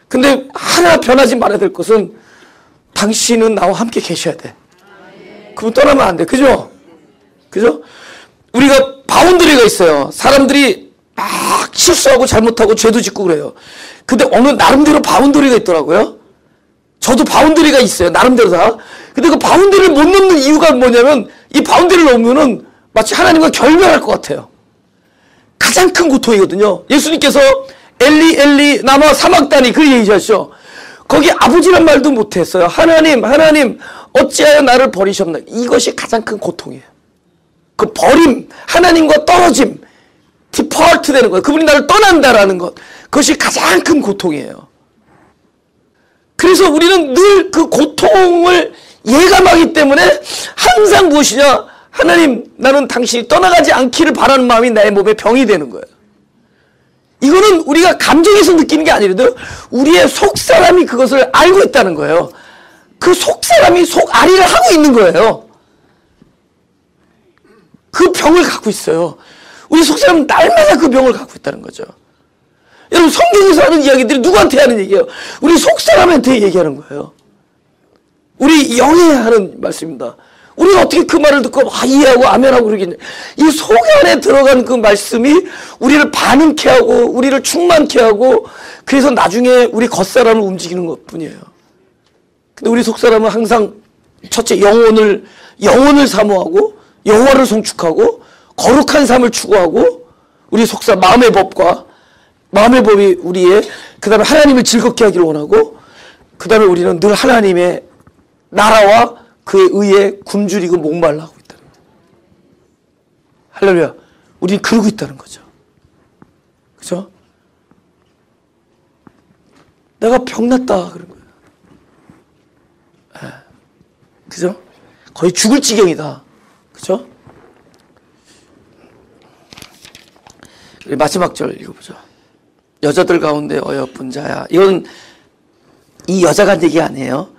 근데 하나 변하지 말아야 될 것은 당신은 나와 함께 계셔야 돼. 그분 떠나면 안 돼. 그죠? 우리가 바운더리가 있어요. 사람들이 막 실수하고 잘못하고 죄도 짓고 그래요. 근데 어느 나름대로 바운더리가 있더라고요. 저도 바운더리가 있어요. 나름대로 다. 근데 그 바운더리를 못 넘는 이유가 뭐냐면, 이 바운더리를 넘으면은 마치 하나님과 결별할 것 같아요. 가장 큰 고통이거든요. 예수님께서 엘리 엘리 나마 사막다니 그 얘기하시죠. 거기 아버지란 말도 못했어요. 하나님 어찌하여 나를 버리셨나. 이것이 가장 큰 고통이에요. 그 버림, 하나님과 떨어짐, depart 되는 거예요. 그분이 나를 떠난다라는 것, 그것이 가장 큰 고통이에요. 그래서 우리는 늘 그 고통을 예감하기 때문에 항상 무엇이냐? 하나님, 나는 당신이 떠나가지 않기를 바라는 마음이 나의 몸에 병이 되는 거예요. 이거는 우리가 감정에서 느끼는 게 아니라도 우리의 속사람이 그것을 알고 있다는 거예요. 그 속사람이 속앓이를 하고 있는 거예요. 그 병을 갖고 있어요. 우리 속사람은 날마다 그 병을 갖고 있다는 거죠. 여러분, 성경에서 하는 이야기들이 누구한테 하는 얘기예요? 우리 속사람한테 얘기하는 거예요. 우리 영에 하는 말씀입니다. 우리가 어떻게 그 말을 듣고 이해하고 아멘하고 그러겠냐. 이 속 안에 들어간 그 말씀이 우리를 반응케 하고 우리를 충만케 하고 그래서 나중에 우리 겉사람을 움직이는 것 뿐이에요. 근데 우리 속사람은 항상 첫째 영혼을 사모하고 여호와를 송축하고 거룩한 삶을 추구하고 우리 속사 마음의 법이 우리의 그 다음에 하나님을 즐겁게 하기를 원하고 그 다음에 우리는 늘 하나님의 나라와 그의 의에 굶주리고 목말라 하고 있다는 거예요. 할렐루야. 우리는 그러고 있다는 거죠. 그죠? 내가 병났다 그런 거예요. 그죠? 거의 죽을 지경이다. 그죠? 우리 마지막 절 읽어보죠. 여자들 가운데 어여쁜 자야. 이건 이 여자가 한 얘기 아니에요.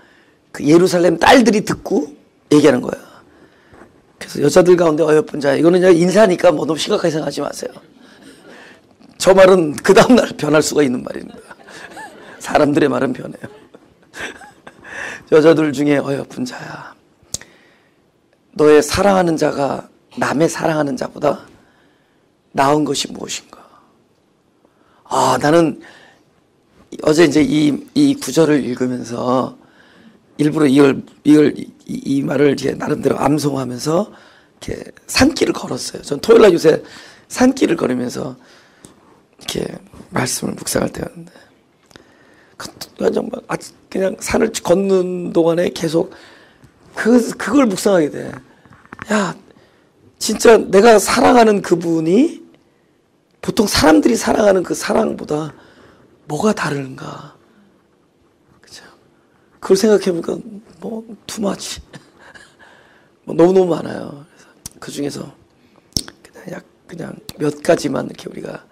그 예루살렘 딸들이 듣고 얘기하는 거예요. 그래서 여자들 가운데 어여쁜 자야. 이거는 그냥 인사니까 뭐 너무 심각하게 생각하지 마세요. 저 말은 그 다음날 변할 수가 있는 말입니다. 사람들의 말은 변해요. 여자들 중에 어여쁜 자야. 너의 사랑하는 자가 남의 사랑하는 자보다 나은 것이 무엇인가? 나는 어제 이제 이 구절을 읽으면서 일부러 이 말을 이제 나름대로 암송하면서 이렇게 산길을 걸었어요. 전 토요일 날 요새 산길을 걸으면서 이렇게 말씀을 묵상할 때였는데, 그냥 산을 걷는 동안에 계속 그걸 묵상하게 돼. 야, 진짜 내가 사랑하는 그분이 보통 사람들이 사랑하는 그 사랑보다 뭐가 다른가? 그죠? 그걸 생각해보니까 뭐 투마치 뭐 너무너무 많아요. 그래서 그 중에서 그냥 몇 가지만 이렇게 우리가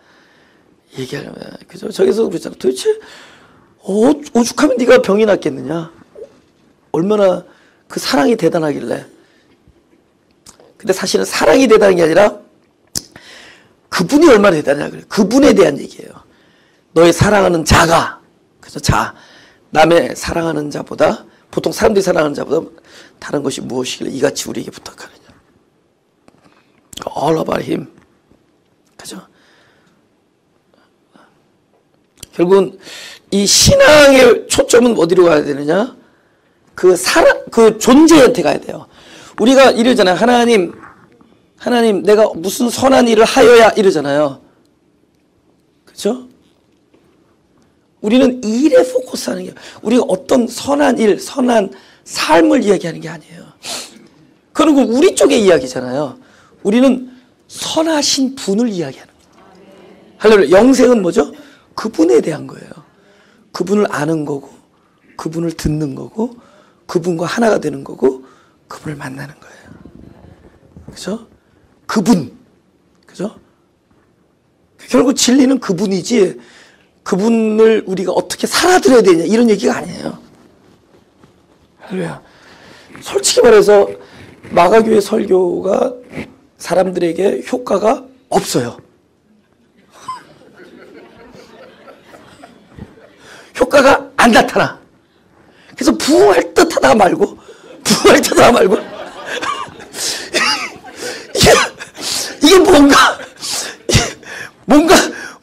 얘기하려면, 그죠? 저기서 그랬잖아. 도대체 오죽하면 네가 병이 낫겠느냐? 얼마나 그 사랑이 대단하길래. 근데 사실은 사랑이 대단한 게 아니라 그분이 얼마나 대단하냐 그래. 그분에 대한 얘기예요. 너의 사랑하는 자가, 그래서 남의 사랑하는 자보다, 보통 사람들이 사랑하는 자보다 다른 것이 무엇이길래 이같이 우리에게 부탁하느냐. All about him. 그죠? 결국은 이 신앙의 초점은 어디로 가야 되느냐? 그 존재한테 가야 돼요. 우리가 이러잖아요. 하나님, 내가 무슨 선한 일을 하여야 이러잖아요. 그죠? 우리는 일에 포커스하는 게, 우리가 어떤 선한 일, 선한 삶을 이야기하는 게 아니에요. 그리고 우리 쪽의 이야기잖아요. 우리는 선하신 분을 이야기하는 거예요. 할렐루야. 영생은 뭐죠? 그분에 대한 거예요. 그분을 아는 거고, 그분을 듣는 거고, 그분과 하나가 되는 거고, 그분을 만나는 거예요. 그죠? 그분. 그죠? 결국 진리는 그분이지, 그분을 우리가 어떻게 살아들여야 되냐, 이런 얘기가 아니에요. 할렐루야. 솔직히 말해서 마가교회 설교가 사람들에게 효과가 없어요. 효과가 안 나타나. 그래서 부흥할 듯 하다가 말고 이게 뭔가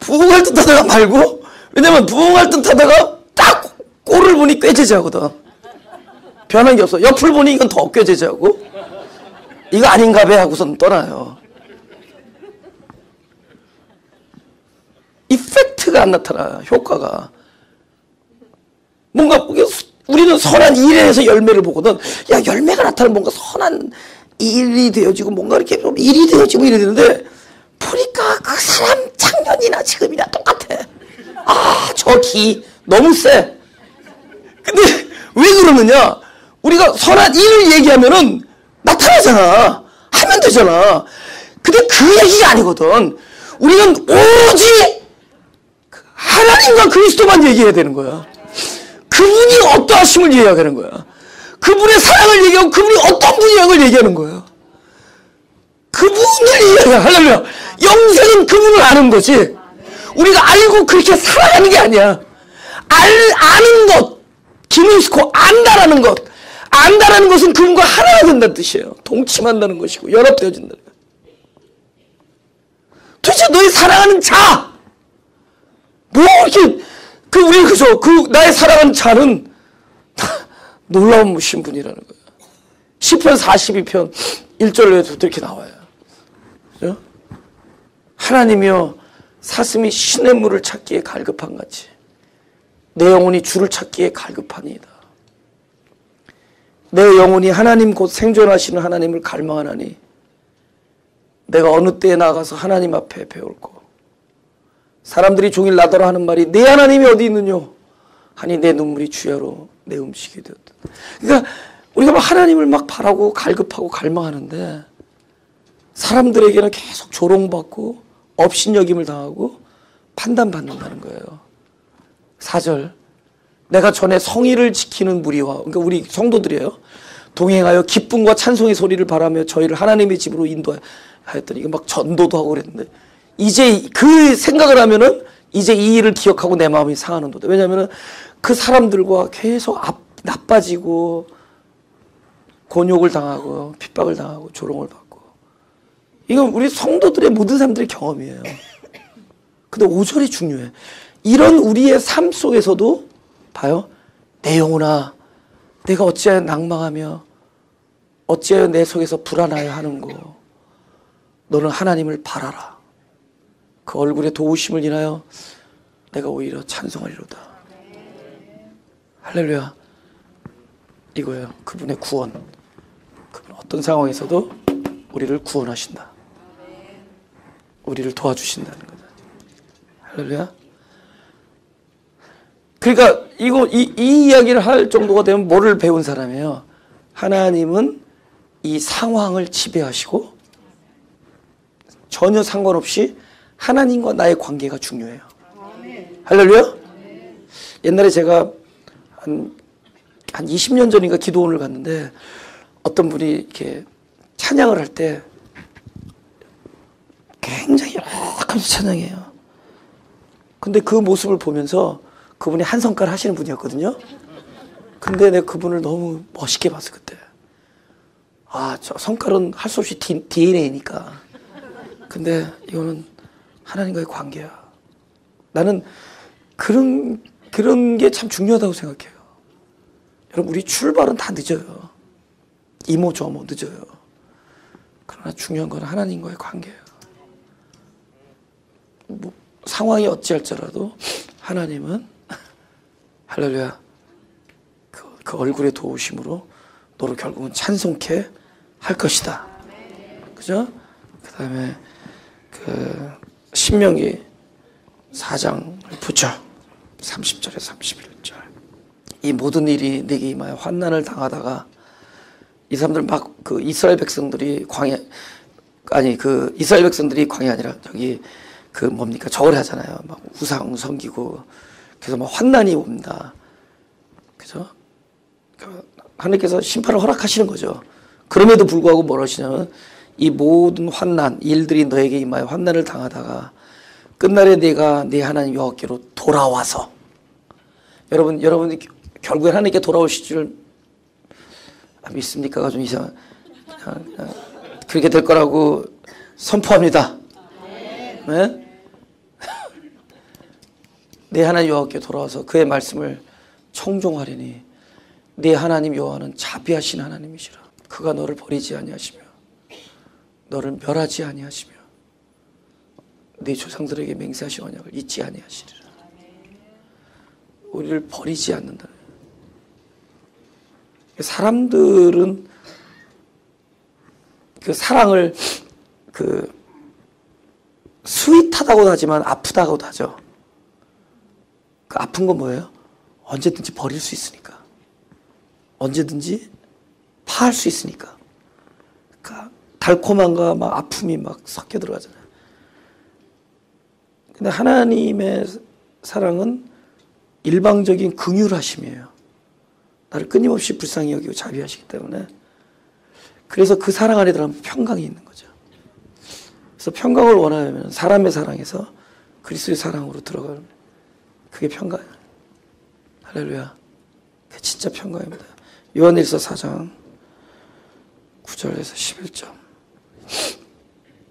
부흥할 듯 하다가 말고, 왜냐면 부흥할 듯 하다가 딱 꼴을 보니 꾀죄죄하거든. 변한 게 없어. 옆을 보니 이건 더 꾀죄죄하고, 이거 아닌가 봐 하고선 떠나요. 이펙트가 안 나타나. 효과가. 뭔가 우리는 선한 일에서 열매를 보거든. 야, 열매가 나타나면 뭔가 선한 일이 되어지고 뭔가 이렇게 좀 일이 되어지고 이래 되는데, 보니까 그 사람 작년이나 지금이나 똑같아. 저 기 너무 세. 근데 왜 그러느냐? 우리가 선한 일을 얘기하면은 나타나잖아. 하면 되잖아. 근데 그 얘기가 아니거든. 우리는 오직 하나님과 그리스도만 얘기해야 되는 거야. 그분이 어떠하심을 얘기하는 거야. 그분의 사랑을 얘기하고 그분이 어떤 분이라는 걸 얘기하는 거야. 그분을 이해하려면 영생은 그분을 아는 거지. 우리가 알고 그렇게 살아가는 게 아니야. 아는 것, 기누스코 안다라는 것. 안다라는 것은 그분과 하나가 된다는 뜻이에요. 동침한다는 것이고 연합되어진다는 것. 도대체 너희 사랑하는 자, 뭐 이렇게 우리 그저 나의 사랑하는 자는 놀라운 분이라는 거예요. 시편 42편 1절에도 이렇게 나와요. 그죠? 하나님이여 사슴이 시냇물을 찾기에 갈급한 같이 내 영혼이 주를 찾기에 갈급하니이다. 내 영혼이 하나님 곧 생존하시는 하나님을 갈망하나니 내가 어느 때에 나가서 하나님 앞에 배울고 사람들이 종일 나더러 하는 말이 내 하나님이 어디 있느뇨 하니 내 눈물이 주야로 내 음식이 되었다. 그러니까 우리가 막 하나님을 막 바라고 갈급하고 갈망하는데 사람들에게는 계속 조롱받고 업신여김을 당하고 판단받는다는 거예요. 4절 내가 전에 성의를 지키는 무리와 그러니까 우리 성도들이에요. 동행하여 기쁨과 찬송의 소리를 바라며 저희를 하나님의 집으로 인도하였더니 이거 막 전도도 하고 그랬는데 이제 그 생각을 하면은 이제 이 일을 기억하고 내 마음이 상하는 도다. 왜냐하면은 그 사람들과 계속 나빠지고 곤욕을 당하고 핍박을 당하고 조롱을 받고 이건 우리 성도들의 모든 사람들의 경험이에요. 근데 5절이 중요해. 이런 우리의 삶 속에서도 봐요. 내 영혼아 내가 어찌하여 낭망하며 어찌하여 내 속에서 불안하여 하는고 너는 하나님을 바라라. 그 얼굴의 도우심을 인하여 내가 오히려 찬송하리로다. 할렐루야. 이거예요. 그분의 구원. 그분 어떤 상황에서도 우리를 구원하신다. 우리를 도와주신다는 거죠. 할렐루야. 그러니까 이 이야기를 할 정도가 되면 뭐를 배운 사람이에요? 하나님은 이 상황을 지배하시고 전혀 상관없이 하나님과 나의 관계가 중요해요. 할렐루야. 옛날에 제가 한 20년 전인가 기도원을 갔는데 어떤 분이 이렇게 찬양을 할 때 굉장히 열악하면서 찬양해요. 근데 그 모습을 보면서 그분이 한 성깔 하시는 분이었거든요. 근데 내가 그분을 너무 멋있게 봤어 그때. 아, 저 성깔은 할 수 없이 DNA니까. 근데 이거는 하나님과의 관계야. 나는 그런 게 참 중요하다고 생각해요. 여러분 우리 출발은 다 늦어요. 이모저모 늦어요. 그러나 중요한 건 하나님과의 관계예요. 뭐 상황이 어찌할지라도 하나님은 할렐루야 그 얼굴의 도우심으로 너를 결국은 찬송케 할 것이다. 그죠? 그 다음에 그 신명기 4장을 보죠. 30절에 31절. 이 모든 일이 내게 임하여 환난을 당하다가 이 사람들 막 그 이스라엘 백성들이 이스라엘 백성들이 광야 아니라 저기 그 뭡니까 저걸 하잖아요. 막 우상 섬기고 그래서 막 환난이 옵니다. 그죠? 하나님께서 심판을 허락하시는 거죠. 그럼에도 불구하고 뭘 하시냐면 이 모든 환난 일들이 너에게 임하여 환난을 당하다가 끝날에 내가 네 하나님 여호와께로 돌아와서 여러분이 결국에 하나님께 돌아오실 줄 믿습니까가 좀 이상 그냥 그렇게 될 거라고 선포합니다. 네? 내 하나님 여호와께 돌아와서 그의 말씀을 청종하리니 네 하나님 여호와는 자비하신 하나님이시라. 그가 너를 버리지 아니하시며 너를 멸하지 아니하시며 네 조상들에게 맹세하신 언약을 잊지 아니하시리라. 우리를 버리지 않는다. 사람들은 그 사랑을 그 스윗하다고도 하지만 아프다고도 하죠. 그 아픈 건 뭐예요? 언제든지 버릴 수 있으니까. 언제든지 파할 수 있으니까. 그러니까 달콤함과 막 아픔이 막 섞여 들어가잖아요. 근데 하나님의 사랑은 일방적인 긍휼하심이에요. 나를 끊임없이 불쌍히 여기고 자비하시기 때문에. 그래서 그 사랑 안에 들어가면 평강이 있는 거죠. 그래서 평강을 원하면 사람의 사랑에서 그리스도의 사랑으로 들어가면 그게 평강이에요. 할렐루야. 그게 진짜 평강입니다. 요한일서 4장 9절에서 11절.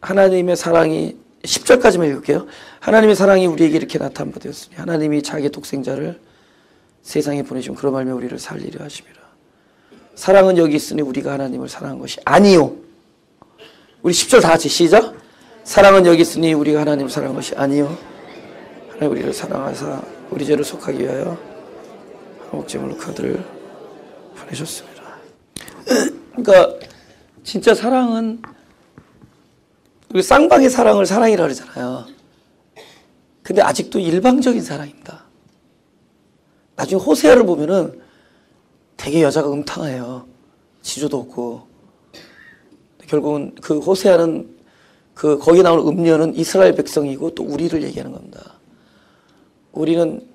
하나님의 사랑이 10절까지만 읽을게요. 하나님의 사랑이 우리에게 이렇게 나타난 바 되었으니 하나님이 자기의 독생자를 세상에 보내시면 그로 말미암아 우리를 살리려 하심이라. 사랑은 여기 있으니 우리가 하나님을 사랑한 것이 아니요. 우리 10절 다 같이 시작. 사랑은 여기 있으니 우리가 하나님을 사랑한 것이 아니요. 하나님 우리를 사랑하사 우리 죄를 속하기 위하여 한목제물로 그 아들을 보내셨습니다. 그러니까 진짜 사랑은 우리 쌍방의 사랑을 사랑이라 그러잖아요. 근데 아직도 일방적인 사랑입니다. 나중에 호세아를 보면은 되게 여자가 음탕해요. 지조도 없고. 결국은 그 호세아는 거기 나오는 음녀는 이스라엘 백성이고 또 우리를 얘기하는 겁니다. 우리는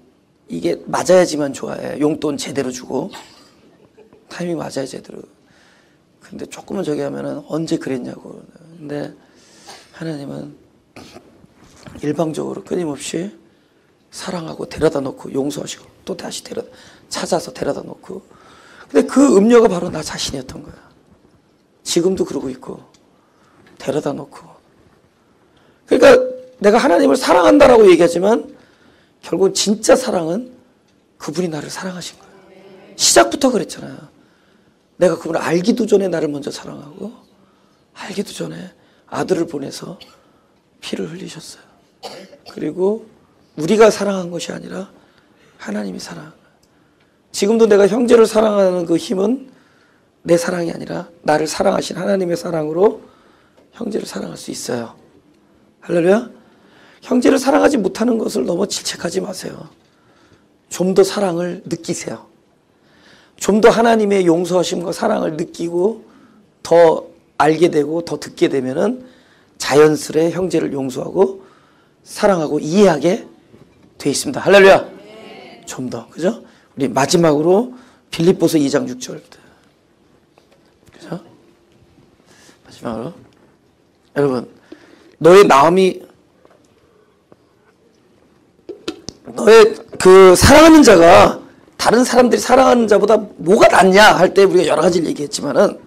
이게 맞아야지만 좋아해. 용돈 제대로 주고 타이밍 맞아야 제대로. 근데 조금만 저기 하면은 언제 그랬냐고. 근데 하나님은 일방적으로 끊임없이 사랑하고 데려다 놓고 용서하시고 또 다시 찾아서 데려다 놓고. 근데 그 음료가 바로 나 자신이었던 거야. 지금도 그러고 있고 데려다 놓고. 그러니까 내가 하나님을 사랑한다라고 얘기하지만 결국 진짜 사랑은 그분이 나를 사랑하신 거예요. 시작부터 그랬잖아요. 내가 그분을 알기도 전에 나를 먼저 사랑하고 알기도 전에 아들을 보내서 피를 흘리셨어요. 그리고 우리가 사랑한 것이 아니라 하나님이 사랑한 거예요. 지금도 내가 형제를 사랑하는 그 힘은 내 사랑이 아니라 나를 사랑하신 하나님의 사랑으로 형제를 사랑할 수 있어요. 할렐루야. 형제를 사랑하지 못하는 것을 너무 질책하지 마세요. 좀 더 사랑을 느끼세요. 좀 더 하나님의 용서하심과 사랑을 느끼고 더 알게 되고 더 듣게 되면은 자연스레 형제를 용서하고 사랑하고 이해하게 돼 있습니다. 할렐루야. 좀 더. 그죠? 우리 마지막으로 빌립보서 2장 6절. 그죠? 마지막으로. 여러분, 너의 그 사랑하는 자가 다른 사람들이 사랑하는 자보다 뭐가 낫냐 할 때 우리가 여러 가지를 얘기했지만은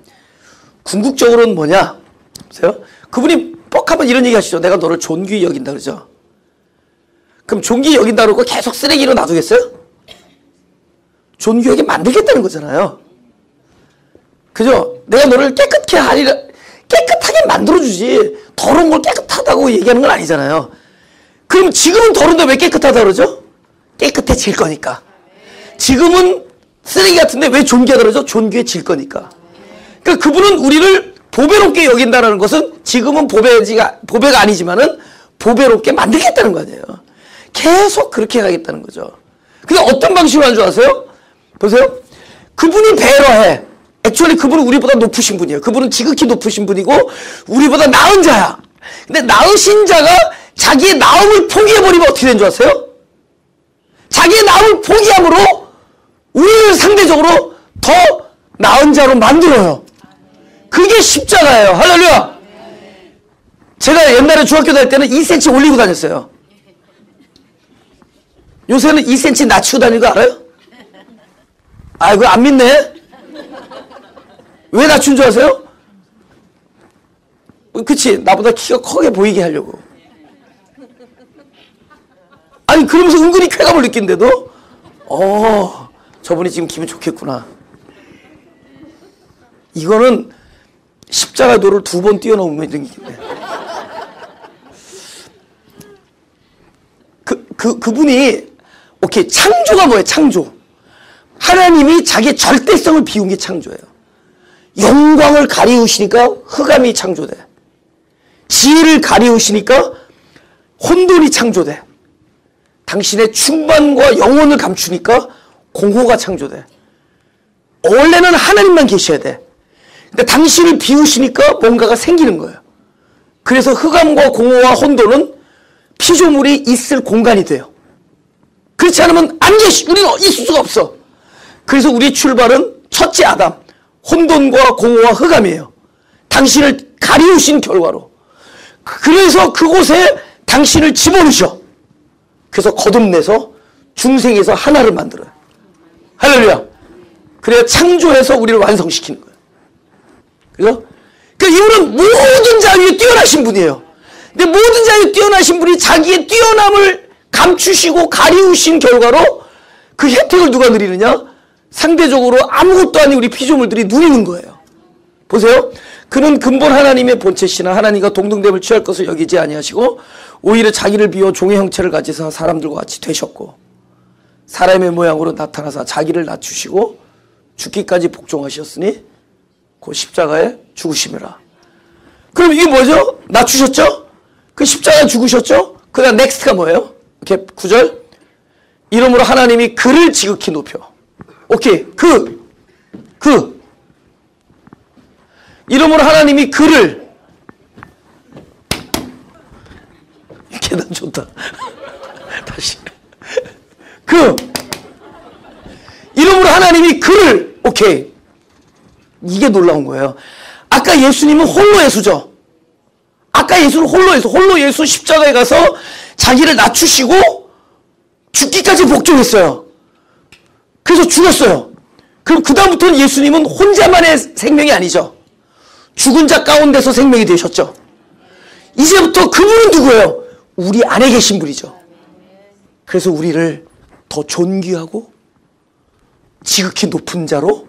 궁극적으로는 뭐냐? 보세요. 그분이 뻑하면 이런 얘기 하시죠. 내가 너를 존귀히 여긴다 그러죠. 그럼 존귀히 여긴다 그러고 계속 쓰레기로 놔두겠어요? 존귀하게 만들겠다는 거잖아요. 그죠? 내가 너를 깨끗하게 만들어주지 더러운 걸 깨끗하다고 얘기하는 건 아니잖아요. 그럼 지금은 더러운데 왜 깨끗하다 그러죠? 깨끗해질 거니까. 지금은 쓰레기 같은데 왜 존귀하다 그러죠? 존귀해질 거니까. 그러니까 그분은 우리를 보배롭게 여긴다는 것은 지금은 보배가 아니지만은 보배롭게 만들겠다는 거 아니에요. 계속 그렇게 가겠다는 거죠. 근데 어떤 방식으로 하는 줄 아세요? 보세요. 그분이 배려해. 액츄얼리 그분은 우리보다 높으신 분이에요. 그분은 지극히 높으신 분이고 우리보다 나은 자야. 근데 나으신 자가 자기의 나음을 포기해버리면 어떻게 되는 줄 아세요? 자기의 나음을 포기함으로 우리를 상대적으로 더 나은 자로 만들어요. 그게 십자가예요. 할렐루야. 제가 옛날에 중학교 다닐 때는 2cm 올리고 다녔어요. 요새는 2cm 낮추고 다니는 거 알아요? 아, 이거 안 믿네? 왜 낮춘 줄 아세요? 그치, 나보다 키가 크게 보이게 하려고. 아니, 그러면서 은근히 쾌감을 느낀데도, 저분이 지금 기분 좋겠구나. 이거는 십자가 도를 2번 뛰어넘으면 이런 게 있네. 그분이, 오케이, 창조가 뭐예요, 창조? 하나님이 자기의 절대성을 비운 게 창조예요. 영광을 가리우시니까 흑암이 창조돼. 지혜를 가리우시니까 혼돈이 창조돼. 당신의 충만과 영혼을 감추니까 공허가 창조돼. 원래는 하나님만 계셔야 돼. 근데 당신을 비우시니까 뭔가가 생기는 거예요. 그래서 흑암과 공허와 혼돈은 피조물이 있을 공간이 돼요. 그렇지 않으면 안 계시, 우리는 있을 수가 없어. 그래서 우리의 출발은 첫째 아담, 혼돈과 공허와 흑암이에요. 당신을 가리우신 결과로. 그래서 그곳에 당신을 집어넣으셔. 그래서 거듭내서 중생에서 하나를 만들어요. 할렐루야. 그래야 창조해서 우리를 완성시키는 거예요. 그죠? 그러니까 이분은 모든 자유에 뛰어나신 분이에요. 근데 모든 자유에 뛰어나신 분이 자기의 뛰어남을 감추시고 가리우신 결과로 그 혜택을 누가 누리느냐? 상대적으로 아무것도 아닌 우리 피조물들이 누리는 거예요. 보세요. 그는 근본 하나님의 본체시나 하나님과 동등됨을 취할 것을 여기지 아니하시고 오히려 자기를 비워 종의 형체를 가지사 사람들과 같이 되셨고 사람의 모양으로 나타나사 자기를 낮추시고 죽기까지 복종하셨으니 그 십자가에 죽으심이라. 그럼 이게 뭐죠? 낮추셨죠? 그 십자가에 죽으셨죠? 그 다음 넥스트가 뭐예요? 이렇게 9절 이러므로 하나님이 그를 지극히 높여. 오케이. 이러므로 하나님이 그를 계단 좋다. 다시 이러므로 하나님이 그를 오케이. 이게 놀라운 거예요. 아까 예수님은 홀로 예수죠. 아까 예수는 홀로 예수 십자가에 가서 자기를 낮추시고 죽기까지 복종했어요. 그래서 죽었어요. 그럼 그 다음부터는 예수님은 혼자만의 생명이 아니죠. 죽은 자 가운데서 생명이 되셨죠. 이제부터 그분은 누구예요? 우리 안에 계신 분이죠. 그래서 우리를 더 존귀하고 지극히 높은 자로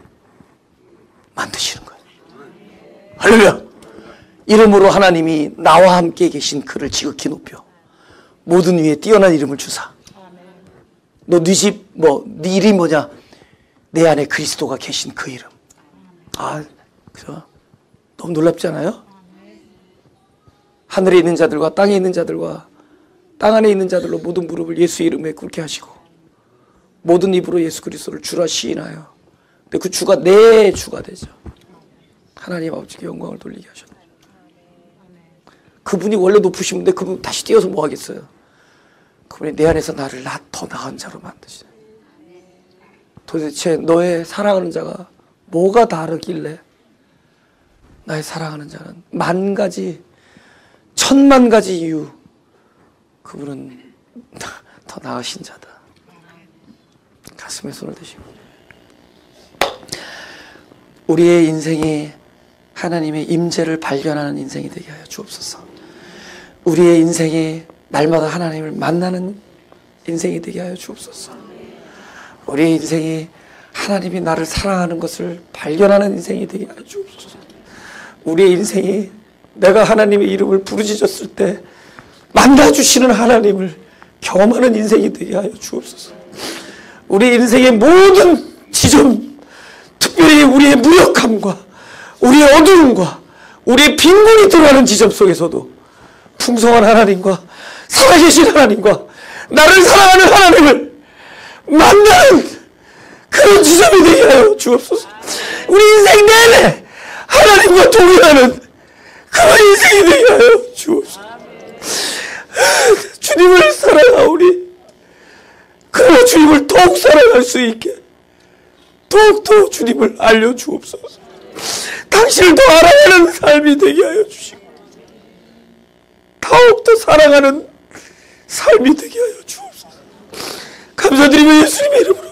만드시는 거예요. 할렐루야. 이름으로 하나님이 나와 함께 계신 그를 지극히 높여 모든 위에 뛰어난 이름을 주사. 너 네 집 네 이름이 뭐냐? 내 안에 그리스도가 계신 그 이름. 그죠? 너무 놀랍지 않아요? 하늘에 있는 자들과 땅에 있는 자들과 땅 안에 있는 자들로 모든 무릎을 예수 이름에 꿇게 하시고 모든 입으로 예수 그리스도를 주라 시인하여. 근데 그 주가 내 주가 되죠. 하나님 아버지께 영광을 돌리게 하셨네. 그분이 원래 높으신 분인데 그분 다시 띄어서 뭐 하겠어요? 그분이 내 안에서 나를 더 나은 자로 만드시네. 도대체 너의 사랑하는 자가 뭐가 다르길래 나의 사랑하는 자는 만 가지, 천만 가지 이유 그분은 더 나으신 자다. 가슴에 손을 대시고 우리의 인생이 하나님의 임재를 발견하는 인생이 되게 하여 주옵소서. 우리의 인생이 날마다 하나님을 만나는 인생이 되게 하여 주옵소서. 우리의 인생이 하나님이 나를 사랑하는 것을 발견하는 인생이 되게 하여 주옵소서. 우리의 인생이 내가 하나님의 이름을 부르짖었을 때 만나주시는 하나님을 경험하는 인생이 되게 하여 주옵소서. 우리 인생의 모든 지점, 특별히 우리의 무력함과 우리의 어두움과 우리의 빈곤이 들어가는 지점 속에서도 풍성한 하나님과 살아계신 하나님과 나를 사랑하는 하나님을 만나는 그런 지점이 되게 하여 주옵소서. 우리 인생 내내 하나님과 동행하는 그런 인생이 되게 하여 주옵소서. 주님을 사랑하오니 그러나 주님을 더욱 사랑할 수 있게 더욱더 주님을 알려주옵소서. 당신을 더 알아가는 삶이 되게 하여 주시고 더욱더 사랑하는 삶이 되게 하여 주옵소서. 감사드리며 예수님의 이름으로